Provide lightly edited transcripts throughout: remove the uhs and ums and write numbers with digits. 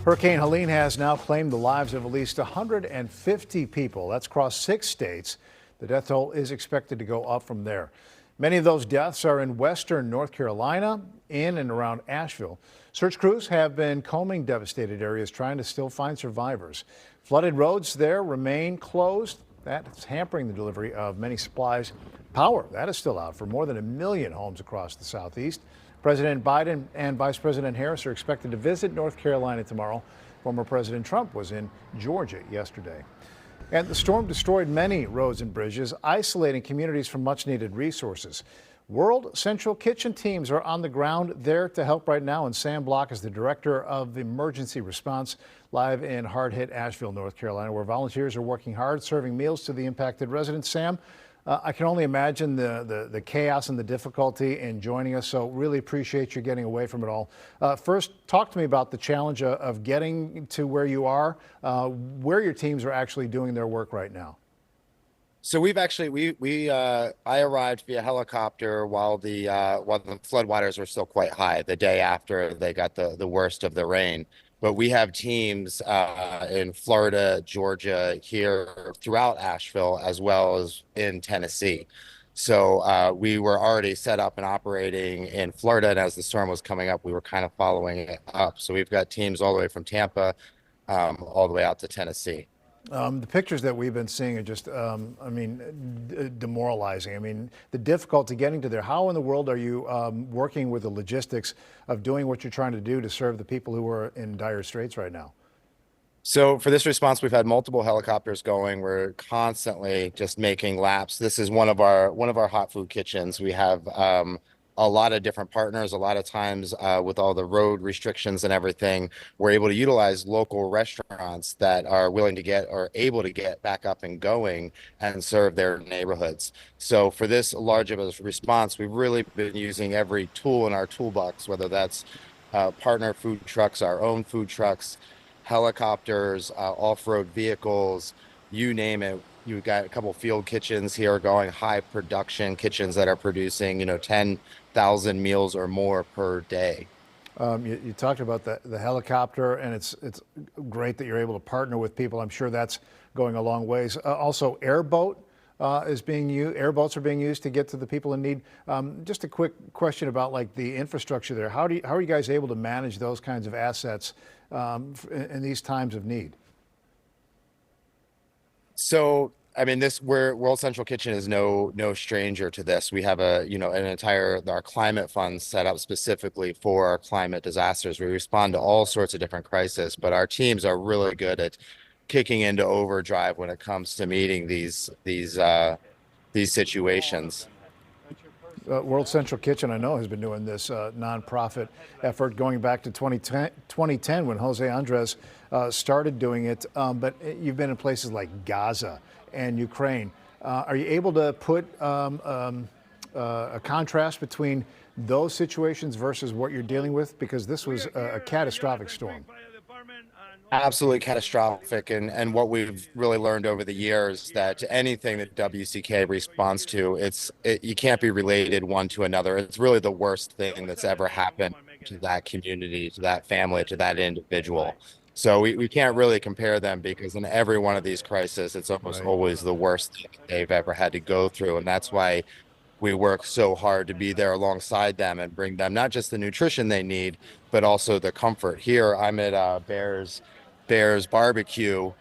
Hurricane Helene has now claimed the lives of at least 150 people. That's across 6 states. The death toll is expected to go up from there. Many of those deaths are in western North Carolina, in and around Asheville. Search crews have been combing devastated areas trying to still find survivors. Flooded roads there remain closed. That's hampering the delivery of many supplies. Power, that is still out for more than 1 million homes across the Southeast. President Biden and Vice President Harris are expected to visit North Carolina tomorrow. Former President Trump was in Georgia yesterday. And the storm destroyed many roads and bridges, isolating communities from much needed resources. World Central Kitchen teams are on the ground there to help right now, and Sam Block is the director of emergency response live in hard-hit Asheville, North Carolina, where volunteers are working hard serving meals to the impacted residents. Sam, I can only imagine the chaos and the difficulty in joining us, so really appreciate you getting away from it all. First, talk to me about the challenge of getting to where you are, where your teams are actually doing their work right now. So we've actually I arrived via helicopter while the floodwaters were still quite high the day after they got the worst of the rain. But we have teams in Florida, Georgia, here throughout Asheville, as well as in Tennessee. So we were already set up and operating in Florida, and as the storm was coming up, we were kind of following it up. So we've got teams all the way from Tampa all the way out to Tennessee. The pictures that we've been seeing are just, demoralizing. I mean, the difficulty getting to there. How in the world are you working with the logistics of doing what you're trying to do to serve the people who are in dire straits right now? So for this response, we've had multiple helicopters going. We're constantly just making laps. This is one of our hot food kitchens. We have a lot of different partners. A lot of times with all the road restrictions and everything, we're able to utilize local restaurants that are willing to get or able to get back up and going and serve their neighborhoods. So for this large of a response, we've really been using every tool in our toolbox, whether that's partner food trucks, our own food trucks, helicopters, off-road vehicles, you name it. You've got a couple field kitchens here going, high production kitchens that are producing, 10,000 meals or more per day. You talked about the helicopter, and it's great that you're able to partner with people. I'm sure that's going a long ways. Also, airboats are being used to get to the people in need. Just a quick question about like the infrastructure there. How are you guys able to manage those kinds of assets in these times of need? So, I mean, World Central Kitchen is no stranger to this. We have our climate fund set up specifically for our climate disasters. We respond to all sorts of different crises, but our teams are really good at kicking into overdrive when it comes to meeting these situations. World Central Kitchen, I know, has been doing this nonprofit effort going back to 2010 when Jose Andres started doing it. But you've been in places like Gaza and Ukraine. Are you able to put a contrast between those situations versus what you're dealing with? Because this was a catastrophic storm. Absolutely catastrophic. And what we've really learned over the years that anything that WCK responds to, you can't be related one to another. It's really the worst thing that's ever happened to that community, to that family, to that individual. So we can't really compare them because in every one of these crises, it's almost always the worst thing they've ever had to go through. And that's why we work so hard to be there alongside them and bring them not just the nutrition they need, but also the comfort. Here, I'm at Bears Barbecue,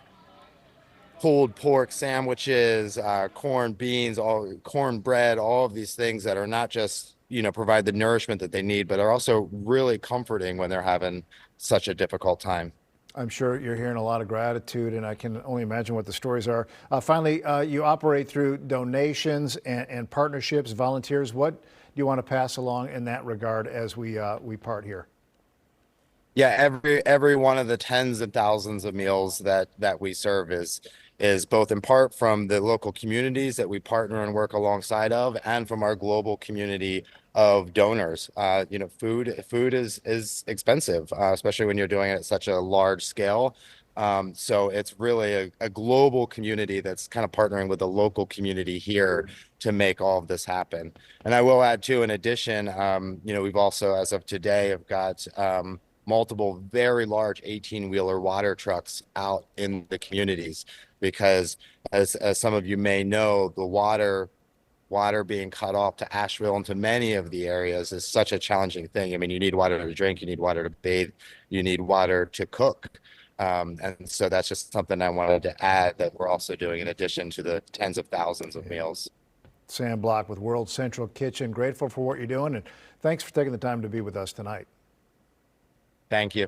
pulled pork sandwiches, corned beans, cornbread, all of these things that are not just, provide the nourishment that they need, but are also really comforting when they're having such a difficult time. I'm sure you're hearing a lot of gratitude, and I can only imagine what the stories are. Finally, you operate through donations and partnerships, volunteers. What do you want to pass along in that regard as we part here? Yeah, every one of the tens of thousands of meals that we serve is both in part from the local communities that we partner and work alongside of, and from our global community of donors. Food is expensive, especially when you're doing it at such a large scale. So it's really a global community that's kind of partnering with the local community here to make all of this happen. And I will add too, in addition, we've also, as of today, have got multiple very large 18-wheeler water trucks out in the communities because as some of you may know, the water being cut off to Asheville and to many of the areas is such a challenging thing. I mean, you need water to drink, you need water to bathe, you need water to cook. And so that's just something I wanted to add that we're also doing in addition to the tens of thousands of meals. Sam Block with World Central Kitchen. Grateful for what you're doing, and thanks for taking the time to be with us tonight. Thank you.